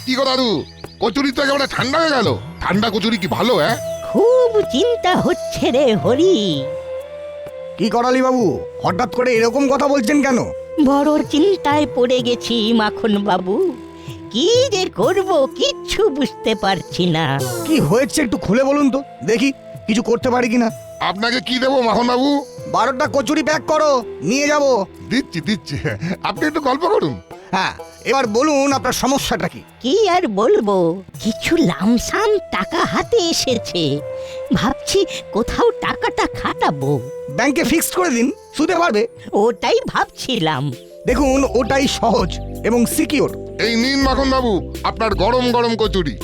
কি গো দাদু, কচুরি তো একেবারে ঠান্ডা হয়ে গেল। ঠান্ডা কচুরি কি ভালো? খুব চিন্তা হচ্ছে রে হরি। কি করালি বাবু, হঠাৎ করে এরকম কথা বলছেন কেন? বড় চিন্তায় পড়ে গেছি মাখন বাবু। কি যে করব কিচ্ছু বুঝতে পারছি না। কি হয়েছে একটু খুলে বলুন তো দেখি, কিছু করতে পারি কিনা। আপনাকে কি দেবো মাখন বাবু? 12টা কচুরি প্যাক করো, নিয়ে যাব। দিচ্ছি, আপনি একটু গল্প করুন। হ্যাঁ, এবার বলুন আপনার সমস্যাটা কি? কি আর বলবো, কিছু লামসাম টাকা হাতে এসেছে। ভাবছি কোথাও টাকাটা খাটাবো। ব্যাংকে ফিক্সড করে দিন, সুদে পারবে। ওটাই ভাবছিলাম। দেখুন, ওটাই সহজ এবং সিকিউর। এই নিন মাখন বাবু, আপনার গরম গরম কচুরি।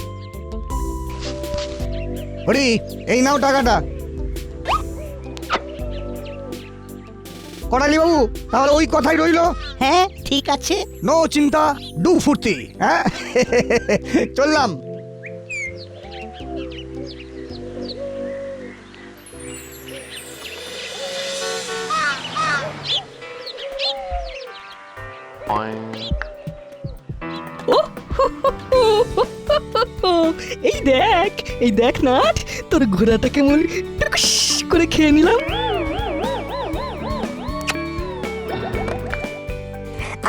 হরি, এই নাও টাকাটা। করালি বাবু, তাহলে ওই কথাই রইলো। হ্যাঁ ঠিক আছে। নো চিন্তা, ডু ফুর্তি। হ্যাঁ চললাম। এই দেখ নাট, তোর ঘোড়াটা কেমন টুকুস করে খেয়ে নিলাম।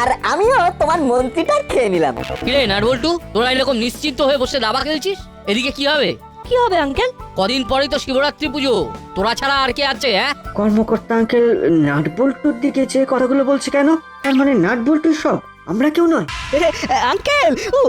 আর আমিও তোমার মন্ত্রীটা খেয়ে নিলাম। কিরে নাটবল্টু, তোরা এরকম নিশ্চিন্ত হয়ে বসে দাবা খেলছিস? এদিকে কি হবে? কি হবে আঙ্কেল? কদিন পরেই তো শিবরাত্রি পুজো, তোরা ছাড়া আর কে আছে? কর্মকর্তা আঙ্কেল নাটবল্টুর দিকে যে কথাগুলো বলছে কেন? তার মানে নাটবল্টুর সব, আমরা কেউ নয়। আঙ্কেল, ও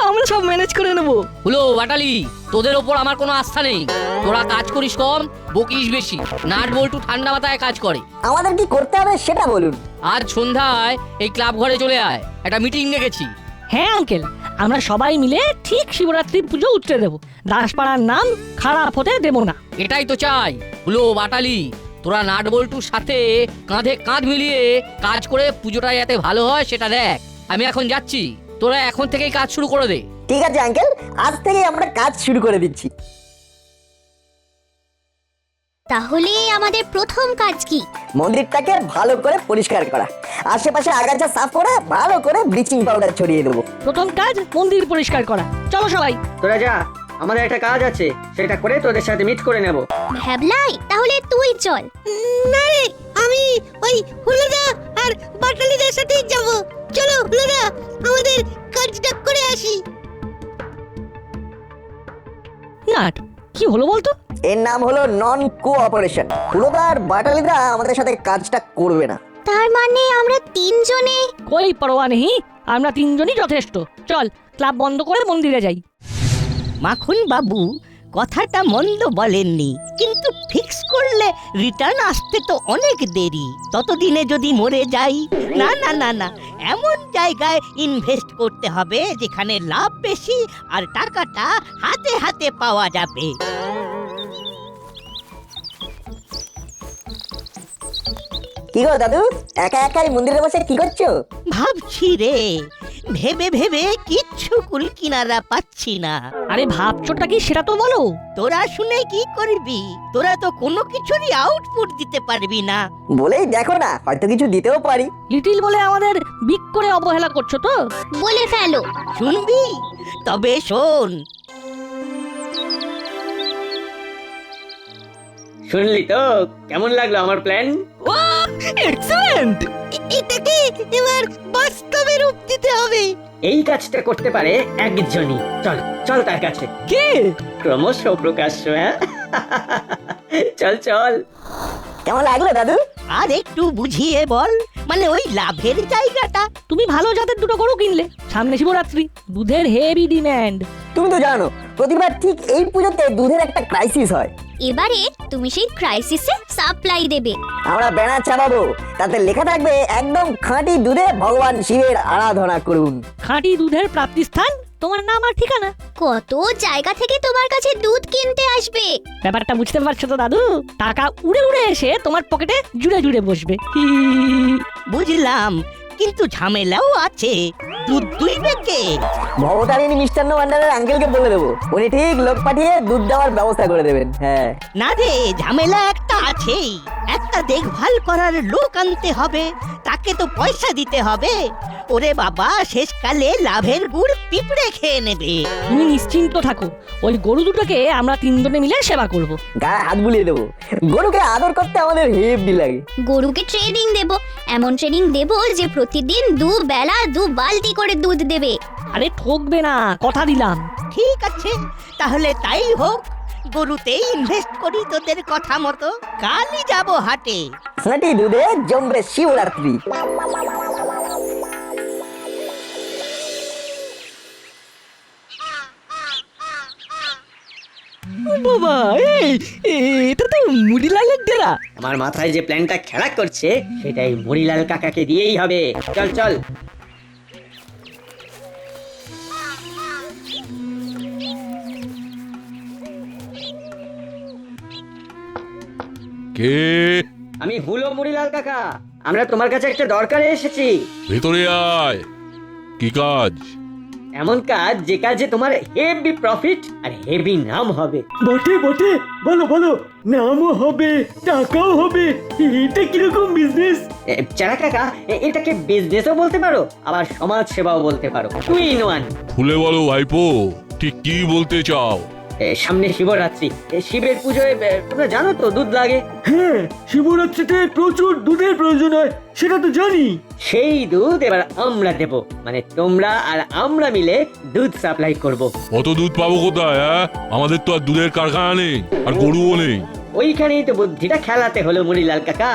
আমরা সব ম্যানেজ করে নেবো। হলো বাটালি, তোদের ওপর আমার কোনো আস্থা নেই। তোরা কাজ করিস কম, বকিস বেশি। নাটবল্টু ঠান্ডা মাথায় কাজ করে। আমাদের কি করতে হবে সেটা বলুন। আজ সন্ধ্যায় এই ক্লাব ঘরে চলে আয়, একটা মিটিং ডেকেছি। হ্যাঁ আঙ্কেল, আমরা সবাই মিলে ঠিক শিবরাত্রি পুজো উতরে দেবো। দাসপাড়ার নাম খারাপ হতে দেবো না। এটাই তো চাই। হলো বাটালি, তোরা নাটবল্টুর সাথে কাঁধে কাঁধ মিলিয়ে কাজ করে পুজোটা যাতে ভালো হয় সেটা দেখ। আমি এখন যাচ্ছি, তোরা এখন থেকেই কাজ শুরু করে দে। ঠিক আছে আঙ্কেল, আজ থেকে আমরা কাজ শুরু করে দিচ্ছি। তাহলে আমাদের প্রথম কাজ কি? মন্দিরটাকে ভালো করে পরিষ্কার করা, আশেপাশে আগাছা সাফ করে ভালো করে ব্লিচিং পাউডার ছড়িয়ে দেবো। প্রথম কাজ মন্দির পরিষ্কার করা। চলো সবাই। তোরা যা, আমাদের একটা কাজ আছে, সেটা করে তোদের সাথে মিট করে নেব। ভ্যাবলাই, তাহলে তুই চল। না রে, আমি ওই হুলোদা আর বাটালিদের সাথেই যাব। চলো হুলোদা, আমাদের কাজটা করে আসি। নাট, কি হলো বলতো? এর নাম হলো নন কোঅপারেশন। হুলোদার বাটালিদা আমাদের সাথে কাজটা করবে না। তার মানে আমরা তিনজনে? কই পরোয়া নেই, আমরা তিনজনই যথেষ্ট। চল ক্লাব বন্ধ করে মন্দিরে যাই। মাখন বাবু কথাটা মন্দ বলেননি, কিন্তু ফিক্স করলে রিটার্ন আসতে তো অনেক দেরি। ততদিনে যদি মরে যাই, না না না না, এমন জায়গায় ইনভেস্ট করতে হবে যেখানে লাভ বেশি আর টাকাটা হাতে হাতে পাওয়া যাবে। কি গো দাদু, একা একাই মন্দিরে বসে কি করছো? ভাবছি রে, ভেবে ভেবে কিচ্ছু কুল কিনারা পাচ্ছি না। আরে ভাবছোটা কি সেটা তো বলো। তোরা শুনে কি করবি? তোরা তো কোনো কিছুরই আউটপুট দিতে পারবি না। বলেই দেখো না, হয়তো কিছু দিতেও পারি। লিটিল বলে আমাদের বিক করে অবহেলা করছো তো? বলে ফেলো। শুনবি? তবে শোন। শুনলি তো, কেমন লাগলো আমার প্ল্যান? এক্সেলেন্ট। এটাকে এবার বাস্তবে রূপ দিতে হবে। এই কাজটা করতে পারে একজনই। চল চল তার কাছে। কে? ক্রমশ প্রকাশ্য। হ্যাঁ চল চল। কেমন লাগলো দাদু? আর একটু বুঝিয়ে বল, মানে ওই লাভের জায়গাটা। তুমি ভালো জাতের দুটো গরু কিনলে, সামনে শিবরাত্রি, দুধের হেভি ডিমান্ড। তুমি তো জানো প্রতিবার ঠিক এই পুজোতে দুধের একটা ক্রাইসিস হয়। এবারে তুমি সেই ক্রাইসিসে সাপ্লাই দেবে। আমরা ব্যানার চাপাবো, তাতে লেখা থাকবে একদম খাঁটি দুধে ভগবান শিবের আরাধনা করুন। খাঁটি দুধের প্রাপ্তিস্থান, তোমার নাম আর ঠিকানা। কত জায়গা থেকে তোমার কাছে দুধ কিনতে আসবে। ব্যাপারটা বুঝতে পারছো তো দাদু? টাকা উড়ে উড়ে এসে তোমার পকেটে জুড়ে জুড়ে বসবে। বুঝলাম, কিন্তু ঝামেলাও আছে। দুধ দুইবে কে? ভবতারিণী মিষ্টান্ন ভান্ডারের আঙ্কেলকে বলে দেবো, উনি ঠিক লোক পাঠিয়ে দুধ দেওয়ার ব্যবস্থা করে দেবেন। হ্যাঁ না রে, ঝামেলা একটা আছেই। একটা দেখভাল করার লোক আনতে হবে, তাকে তো পয়সা দিতে হবে। ওরে বাবা, শেষকালে লাভের গুড় পিঁপড়ে খেয়ে নেবে। তুমি নিশ্চিন্ত থাকো, ওই গরু দুটোকে আমরা তিনজনে মিলে সেবা করব। গায়ে হাত বুলিয়ে দেবো। গরুকে আদর করতে আমাদের হেব্বি লাগে। গরুকে ট্রেনিং দেব, এমন ট্রেনিং দেব যে প্রতিদিন 2 বেলা 2 বালতি করে দুধ দেবে। আরে ঠকবে না, কথা দিলাম। ঠিক আছে, তাহলে তাই হোক। গরুতেই ইনভেস্ট করি তোদের কথা মতো। কালই যাব হাটে। খাঁটি দুধে জমবে শিবরাত্রি। বাবা, এটা তো মুড়িলালের ডেরা। আমার মাথায় যে প্ল্যানটা খেলা করছে সেটাই মরিলাল কাকাকে দিয়েই হবে। চল চল। কে? আমি হুলো মরিলাল কাকা, আমরা তোমার কাছে একটা দরকারে এসেছি। ভেতরে আয়। কি কাজ? এমন কাজ যে কাজে তোমার হেভি প্রফিট আর হেভি নাম হবে। বটে বটে, বলো বলো, নামও হবে, টাকাও হবে। এটা কিরকম বিজনেস? চারা কাকা, এটাকে বিজনেসও বলতে পারো, আবার সমাজ সেবাও বলতে পারো। 2 in 1। খুলে বলো ভাইপো, ঠিক কি বলতে চাও? সামনে শিবরাত্রি, শিবের পুজোয় তোমরা জানো তো দুধ লাগে। হ্যাঁ, শিবরাত্রিতে প্রচুর দুধের প্রয়োজন হয়, সেটা তো জানি। সেই দুধ এবার আমরা দেব, মানে তোমরা আর আমরা মিলে দুধ সাপ্লাই করব। অত দুধ পাবো কোথায়? আমাদের তো আর দুধের কারখানা নেই, আর গরুও নেই। ওইখানেই তো বুদ্ধিটা খেলাতে হলো মরিলাল কাকা।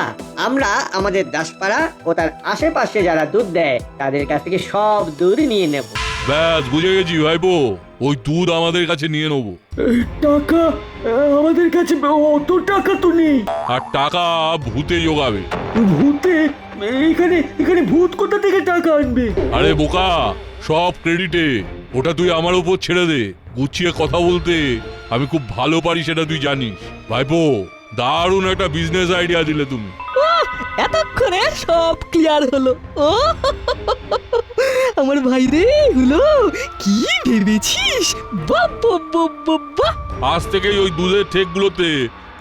আমরা আমাদের দাসপাড়া ও তার আশেপাশে যারা দুধ দেয় তাদের কাছ থেকে সব দুধ নিয়ে নেব। ব্যাস, বুঝে গেছি ভাইপো। ওই দুধ আমাদের কাছে নিয়ে নেবো। টাকা আমাদের কাছে অত টাকা তো নেই। আর টাকা ভূতে জোগাবে। ভূতে? এখানে এখানে ভূত কোথা থেকে টাকা আনবে? আরে বোকা, সব ক্রেডিটে। ওটা তুই আমার উপর ছেড়ে দে। গুছিয়ে কথা বলতে আমি খুব ভালো পারি, সেটা তুই জানিস। ভাইপো, দারুণ একটা বিজনেস আইডিয়া দিলে তুমি। এতক্ষণে সব ক্লিয়ার হলো। ও আমার ভাই রে, হলো কি ভেবেছিস? বাবা, আজ থেকেই ওই দুধের ঠেকগুলোতে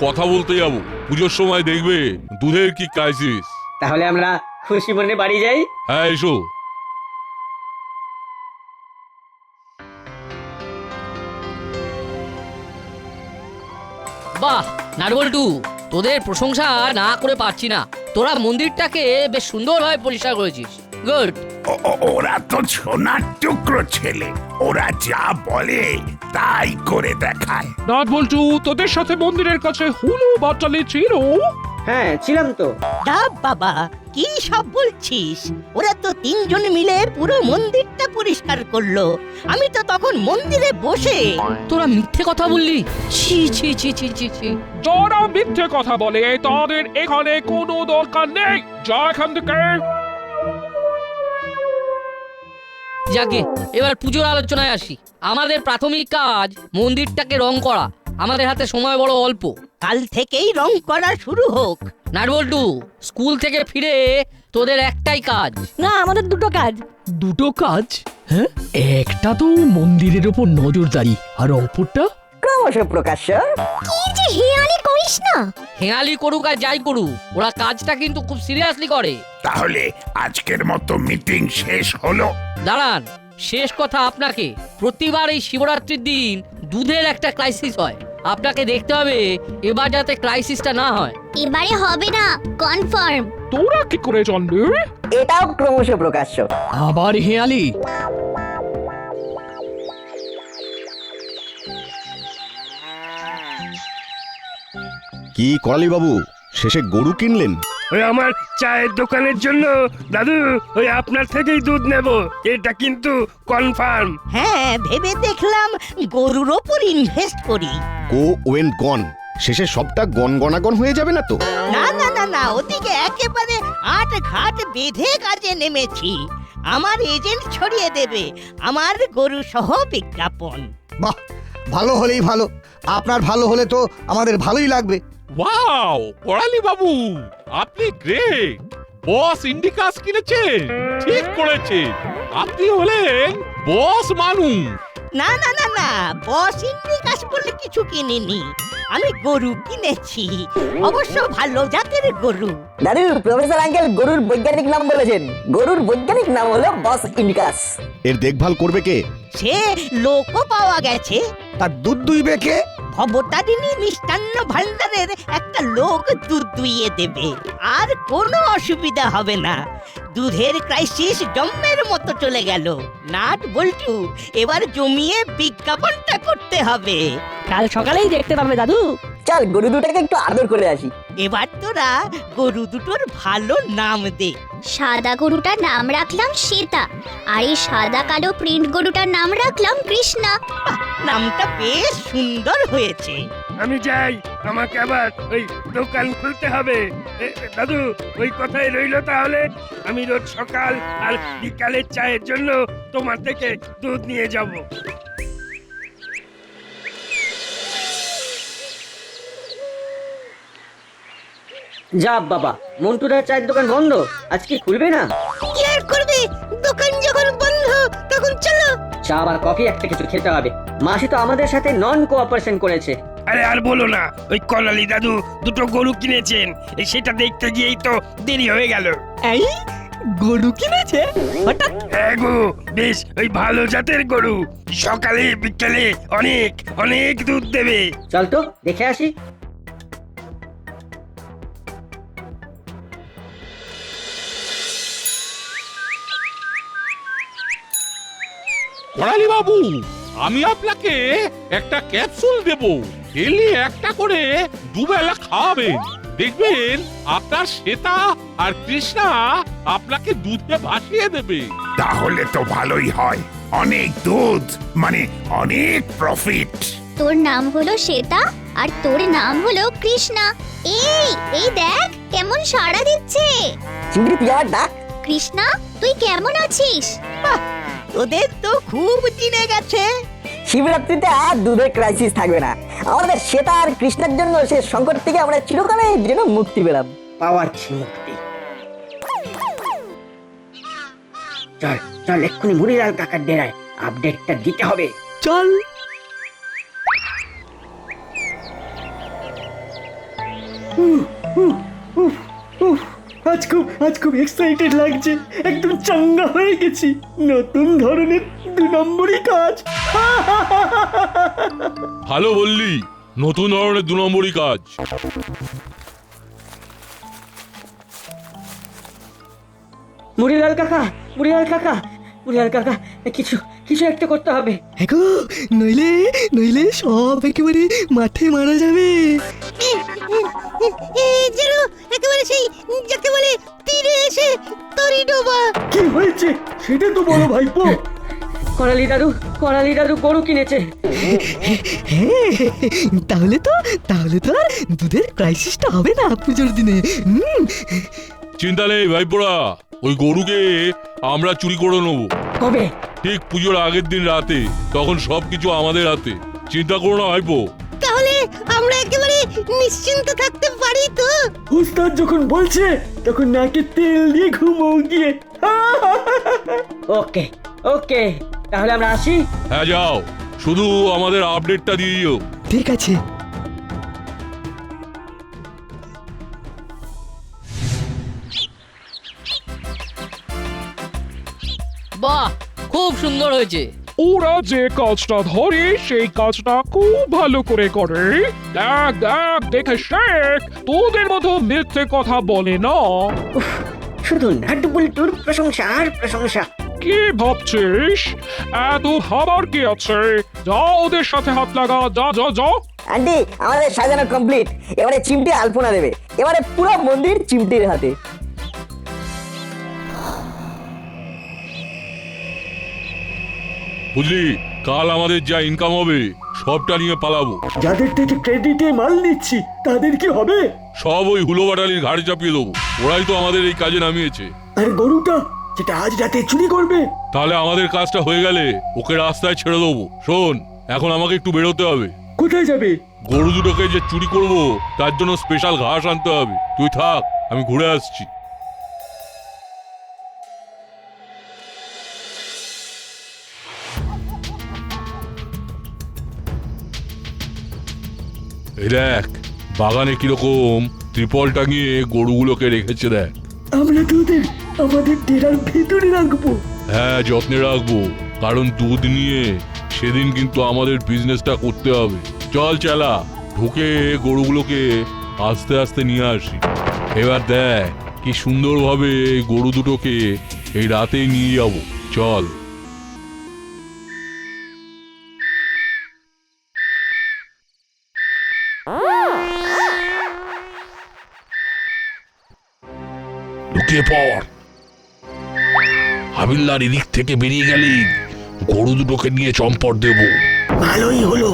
কথা বলতে যাবো। পুজোর সময় দেখবে দুধের কি ক্রাইসিস। তাহলে আমরা খুশি মনে বাড়ি যাই। হ্যাঁ, এসো। বাহ নাটবল্টু, তোদের প্রশংসা না করে পারছি না। তোরা মন্দিরটাকে বেশ সুন্দরভাবে পরিষ্কার করেছিস। গুড। ওরা তো সোনার টুকরো ছেলে, ওরা যা বলে তাই করে দেখায়। নাট বল্টু, তোদের সাথে মন্দিরের কাছে হুলু বাটালি ছিল? হ্যাঁ, ছিলাম তো। ডাব বাবা, কি সব বলছিস? ওরা তো 3 জন মিলে পুরো মন্দিরটা পরিষ্কার করলো। আমি তো তখন মন্দিরে বসে। তোরা মিথ্যে কথা বললি? ছি ছি ছি ছি ছি ছি। যারা মিথ্যে কথা বলে তাদের এখানে কোনো দরকার নেই। যা এখান থেকে। যাকে এবার পুজোর আলোচনায় আসি। আমাদের প্রাথমিক কাজ মন্দিরটাকে রং করা। আমাদের হাতে সময় বড় অল্প। কাল থেকেই রং করা শুরু হোক। নাটবল্টু, স্কুল থেকে ফিরে তোদের একটাই কাজ। না, আমাদের দুটো কাজ। দুটো কাজ? হ্যাঁ, একটা তো মন্দিরের ওপর নজরদারি, আর অপরটা? ক্রমশ প্রকাশ্য। কি যে হেয়ালি করিস না। হেঁয়ালি করুক আর যাই করুক, ওরা কাজটা কিন্তু খুব সিরিয়াসলি করে। তাহলে আজকের মতো মিটিং শেষ হলো। দাঁড়ান, শেষ কথা আপনাকে। প্রতিবার এই শিবরাত্রির দিন দুধের একটা ক্রাইসিস হয়। আপনাকে দেখতে হবে এবার যাতে ক্রাইসিসটা না হয়। এবারে হবে না, কনফার্ম। তোরা কি করে জানবে? এটাও ক্রমশ প্রকাশ্য। আবার হেয়ালি? কি করালি বাবু, শেষে গরু কিনলেন? ওই আমার চায়ের দোকানের জন্য দাদু, ওই আপনার থেকেই দুধ নেব, এটা কিন্তু কনফার্ম। হ্যাঁ, ভেবে দেখলাম গরুর ওপর ইনভেস্ট করি। গো ওয়েন গন, শেষে সবটা গনগনাগন হয়ে যাবে না তো? না না না না, ওদিকে একেবারে 8 ঘাট বেঁধে কাজে নেমেছি। আমার এজেন্ট ছড়িয়ে দেবে আমার গরু সহ বিজ্ঞাপন। বাহ, ভালো হলেই ভালো। আপনার ভালো হলে তো আমাদের ভালোই লাগবে। ওয়াও, করালি বাবু, আপনি গ্রেট। বস ইন্ডিকাস কিনেছেন, ঠিক করেছেন। আপনি হলেন বস মানুষ। না না না না বস ইন্ডিকাস বলে কিছু কিনিনি, আমি গরু কিনেছি, অবশ্য ভালো জাতের গরু। দাদু, প্রফেসর আঙ্কেল গরুর বৈজ্ঞানিক নাম বলেছেন। গরুর বৈজ্ঞানিক নাম হলো বস ইন্ডিকাস। এর দেখভাল করবে কে? সে লোকও পাওয়া গেছে। তার দুধ দুইবে কে? ভবতারিণী মিষ্টান্ন ভান্ডারের একটা লোক দুধ দুইয়ে দেবে, আর কোনো অসুবিধা হবে না। দুধের ক্রাইসিস জম্মের মতো চলে গেল। নাট বল্টু, এবার জমিয়ে বিজ্ঞাপনটা করতে হবে। কাল সকালেই দেখতে পাবে দাদু। চল গরু দুটাকে একটু আদর করে আসি। এবার তোরা গরু দুটোর ভালো নাম দে। সাদা গরুটার নাম রাখলাম শ্বেতা, আর এই সাদা কালো প্রিন্ট গরুটার নাম রাখলাম কৃষ্ণা। নামটা বেশ সুন্দর হয়েছে। আমি যাই, আমাকে আবার ওই দোকান খুলতে হবে। দাদু, ওই কথাই রইলো তাহলে। আমি রোজ সকাল আর বিকালের চায়ের জন্য তোমার থেকে দুধ নিয়ে যাব। যা বাবা, মন্টুদার চায়ের দোকান বন্ধ, আজকে খুলবে না? কি আর করবে, দোকান যখন বন্ধ তখন চলো। চা আর কফি একটা কিছু খেতে হবে। মাসি তো আমাদের সাথে নন কোঅপারেশন করেছে। আরে আর বলো না, ওই কলালি দাদু দুটো গরু কিনেছেন, সেটা দেখতে গিয়েই তো দেরি হয়ে গেল। এই গরু কিনেছে হঠাৎ? হ্যাঁ গো, বেশ ওই ভালো জাতের গরু, সকালে বিকেলে অনেক অনেক দুধ দেবে। চল তো দেখে আসি। করালি বাবু, আমি আপনাকে একটা ক্যাপসুল দেব, ডেলি একটা করে দুবেলা খাওয়াবেন। দেখবেন আপনার শ্বেতা আর কৃষ্ণা আপনাকে দুধে ভাসিয়ে দেবে। তাহলে তো ভালোই হয়, অনেক দুধ মানে অনেক প্রফিট। তোর নাম হলো শ্বেতা আর তোর নাম হলো কৃষ্ণা। এই দেখ কেমন সাড়া দিচ্ছে। চিংড়ি, তুই আবার ডাক। কৃষ্ণা, তুই কেমন আছিস? তোদের তো খুব চিনে গেছে। শিবরাত্রিতে আর দুধের ক্রাইসিস থাকবে না। আমাদের শ্বেতা আর কৃষ্ণের জন্য সে সংকট থেকে আমরা চিরকালের জন্য মুক্তি পেলাম। পাওয়াচ্ছি মুক্তি। চল চল, এক্ষুনি মুড়িলাল কাকার ডেরায় আপডেটটা দিতে হবে। চল। আজ খুব এক্সাইটেড লাগছে, একদম চাঙ্গা হয়ে গেছি। নতুন ধরনের 2 নম্বরই কাজ। ভালো বললি, নতুন ধরনের 2 নম্বরই কাজ। মুড়িলাল কাকা, মুড়িলাল কাকা, মুড়িলাল কাকা, কিছু কিছু একটা করতে হবে। এগো, নইলে সব একেবারে মাঠে মারা যাবে। যেন একেবারে সেই যাকে বলে তীরে এসে তরি ডোবা। কি হয়েছে সেটা তো বলো ভাইপো। করালি দাদু গরু কিনেছে। তাহলে তো আর দুধের ক্রাইসিসটা হবে না পুজোর দিনে। চিন্তা নেই ভাইপোরা, ওই গরুকে আমরা চুরি করে নেবো। কবে? ঠিক পুজোর আগের দিন রাতে, তখন সবকিছু আমাদের হাতে। চিন্তা করো না ভাইপো। তাহলে আমরা একেবারে নিশ্চিন্ত থাকতে পারি তো? উস্তাদ যখন বলছে তখন নাকে তেল দিয়ে ঘুমো গিয়ে। ওকে ওকে, তাহলে আমরা আসি। হ্যাঁ যাও, শুধু আমাদের আপডেটটা দিয়ে দিও। ঠিক আছে। বাহ, খুব সুন্দর হয়েছে। ওরা যে কাজটা ধরে সেই কাজটা খুব ভালো করে করে। দেখ দেখ, দেখে শেখ, তোদের মতো মিথ্যে কথা বলে না। শুধু নাট বল্টুর প্রশংসা আর প্রশংসা। কি ভাবছিস? এত ভাবার কি আছে? যা ওদের সাথে হাত লাগা, যা যা যা। আন্টি, আমাদের সাজানো কমপ্লিট। এবারে চিমটি আলপনা দেবে। এবারে পুরো মন্দির চিমটির হাতে। বুঝলি, কাল আমাদের যা ইনকাম হবে সবটা নিয়ে পালাবো। যাদের থেকে ক্রেডিটে মাল নিচ্ছি তাদের কি হবে? সব ওই হুলো বাটালির ঘাড়ে চাপিয়ে দেবো। ওরাই তো আমাদের এই কাজে নামিয়েছে। আর গরুটা যেটা আজ রাতে চুরি করবে, তাহলে আমাদের কাজটা হয়ে গেলে ওকে রাস্তায় ছেড়ে দেবো। শোন, এখন আমাকে একটু বেরোতে হবে। কোথায় যাবে? গরু দুটোকে যে চুরি করব তার জন্য স্পেশাল ঘাস আনতে হবে। তুই থাক, আমি ঘুরে আসছি। এই দেখ বাগানে কিরকম ত্রিপল টাঙিয়ে গরুগুলোকে রেখেছে দেখ। আমরা তো ওদের আমাদের ডেরার ভেতরে রাখবো। হ্যাঁ যত্নে রাখবো, কারণ দুধ নিয়ে সেদিন কিন্তু আমাদের বিজনেসটা করতে হবে। চল চালা, ঢুকে গরুগুলোকে আস্তে আস্তে নিয়ে আসি। এবার দেখ কি সুন্দরভাবে এই গরু দুটোকে এই রাতেই নিয়ে যাবো। চল। লুকিয়ে পড়। হাবিলদার এদিক থেকে বেরিয়ে গেলি গরু দুটোকে নিয়ে চম্পট দেব। ভালোই হলো,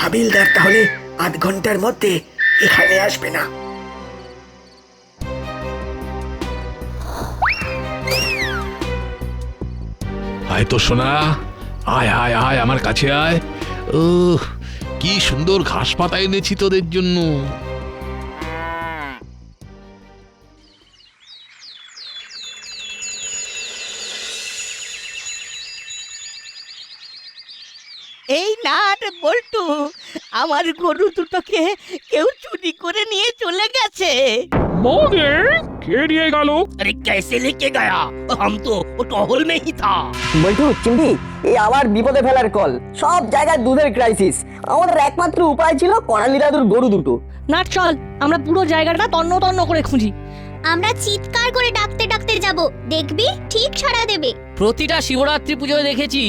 হাবিলদার তাহলে আধ ঘন্টার মধ্যে এখানে আসবে না। আয় তো সোনা, আয় আয় আয় আমার কাছে আয়। ও কি সুন্দর ঘাস পাতা এনেছি তোদের জন্য। এই নাট বল্টু, আমার গরু দুটোকে কেউ চুরি করে নিয়ে চলে গেছে। মনে কে নিয়ে গেল? আরে कैसे लेके गया? हम तो टहल में ही था। বল্টু চিমটি, এই আবার বিপদে ফেলার কল। সব জায়গায় দুধের ক্রাইসিস। আমাদের একমাত্র উপায় ছিল করালি দাদুর গরু দুটো। না চল, আমরা পুরো জায়গাটা তন্ন তন্ন করে খুঁজি। আমরা চিৎকার করে ডাকতে ডাকতে যাব, দেখবি ঠিক সাড়া দেবে। প্রতিটা শিবরাত্রি পুজোয় দেখেছি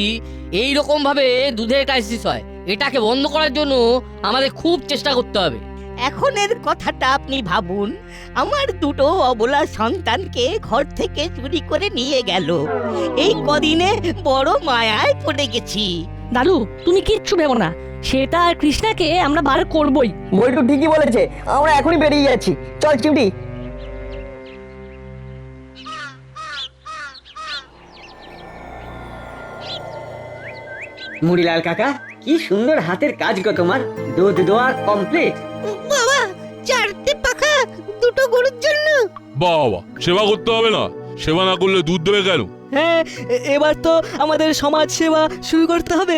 এই রকম ভাবে দুধের ক্রাইসিস হয়। এটাকে বন্ধ করার জন্য আমাদের খুব চেষ্টা করতে হবে। এখনের কথাটা আপনি ভাবুন, আমার দুটো অবলা সন্তানকে ঘর থেকে চুরি করে নিয়ে গেল। এই কদিনে বড় মায়ায় পড়ে গেছি। দাদু তুমি কিচ্ছু ভেবো না, সেটা আর কৃষ্ণাকে আমরা বার করবই। বল্টু ঠিকই বলেছে, আমরা এখনই বেরিয়ে যাচ্ছি। চল চিমটি। মুড়িলাল কাকা, কি সুন্দর হাতের কাজ গো তোমার। দুধ দোয়া কমপ্লিট। বাবা, চারটে পাখা দুটো গরুর জন্য। বাবা, সেবা করতে হবে না? সেবা না করলে দুধ দেবে কেন? হ্যাঁ, এবার তো আমাদের সমাজ সেবা শুরু করতে হবে।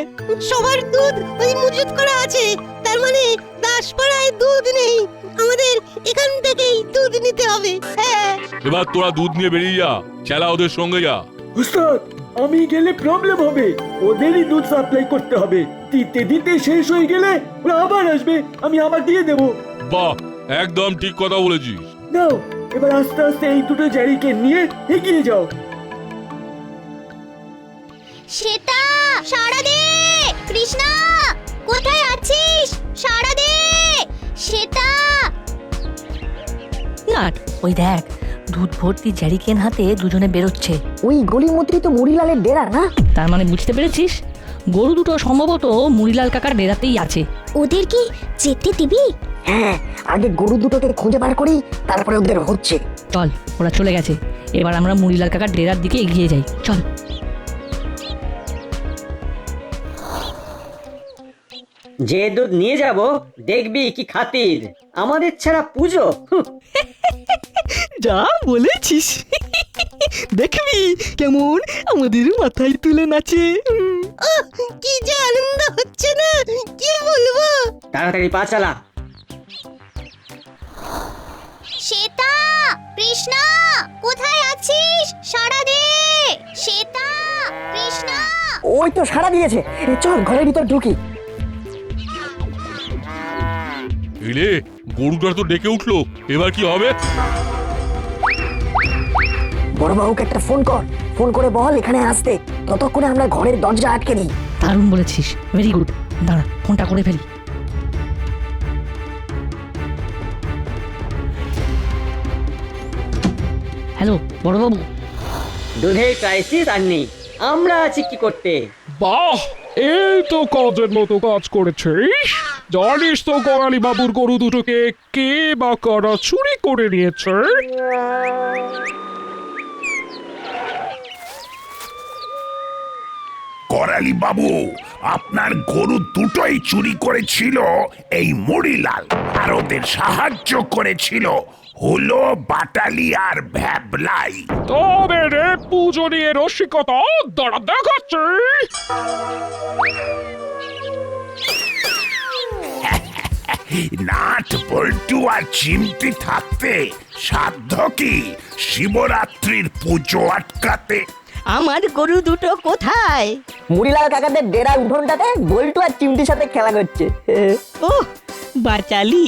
সবার দুধ ওই মজুত করা আছে, তার মানে দাসপাড়ায় দুধ নেই, আমাদের এখান থেকেই দুধ নিতে হবে। হ্যাঁ, এবার তোরা দুধ নিয়ে বেরিয়ে যা, চেলা ওদের সঙ্গে যা। উস্তাদ, আমি গেলে প্রবলেম হবে। ওদেরই দুধ সাপ্লাই করতে হবে। দিতে দিতে শেষ হয়ে গেলে ওরা আবার আসবে, আমি আবার দিয়ে দেব। বাহ, একদম ঠিক কথা বলেছিস। নাও, এবার আস্তে আস্তে এই দুটো জারিকে নিয়ে এগিয়ে যাও। শ্বেতা, সাড়া দে! কৃষ্ণা, কোথায় আছিস? সাড়া দে! শ্বেতা! না ওই দেখ, দুধ ভর্তি জ্যারিকেন হাতে দুজনে বেরোচ্ছে। ওই গলির মধ্যেই তো মুড়িলালের ডেরা না? তার মানে বুঝতে পেরেছিস, গরু দুটো সম্ভবত মুড়িলাল কাকার ডেরাতেই আছে। ওদের কি যেতে দিবি? হ্যাঁ, আগে গরু দুটোকে খুঁজে বার করি, তারপরে ওদের হচ্ছে। চল, ওরা চলে গেছে, এবার আমরা মুড়িলাল কাকার ডেরার দিকে এগিয়ে যাই। চল। যে দুধ নিয়ে যাব দেখবি কি খাতির। আমাদের ছাড়া পুজো? যা বলেছিস, দেখবি কেমন আমাদের মাথায় তুলে নাচে। কি যে আনন্দ হচ্ছে না, কি বলবো। তাড়াতাড়ি পা চালা। শ্বেতা, কৃষ্ণা, কোথায় আছিস? সাড়া দে! শ্বেতা, কৃষ্ণা! ওই তো সাড়া দিয়েছে। চল ঘরের ভিতর ঢুকি। এলে গরুটা তো ডেকে উঠলো, এবার কি হবে? বড়বাবুকে একটা ফোন কর, ফোন করে বল এখানে আসতে। ততক্ষণে আমরা ঘরের দরজা আটকে দিই। দারুণ বলেছিস, ভেরি গুড। দাঁড়া, ফোনটা করে ফেলি। হ্যালো বড়বাবু। দুধের ক্রাইসিস আর নেই, আমরা আছি কি করতে। বাহ, এই তো কাজের মতো কাজ করেছিস। জানিস তো করালি বাবুর গরু দুটোকে কে বা কারা চুরি করে নিয়েছে? করালি বাবু, আপনার গরু দুটোই চুরি করেছিল এই মুড়িলাল, আর ওদের সাহায্য করেছিল হলো বাটালি আর ভ্যাবলাই। তবে রে পুজো নিয়ে রসিকতা দাঁড়া দেখাচ্ছে। নাট বল্টু আর চিমটি থাকতে সাধ্য কি শিবরাত্রির পুজো আটকাতে? আমার গরু দুটো কোথায়? মুড়িলাল কাকাদের ডেরা উঠোনটাতে বল্টু আর চিমটির সাথে খেলা করছে। ওহ বাচালি,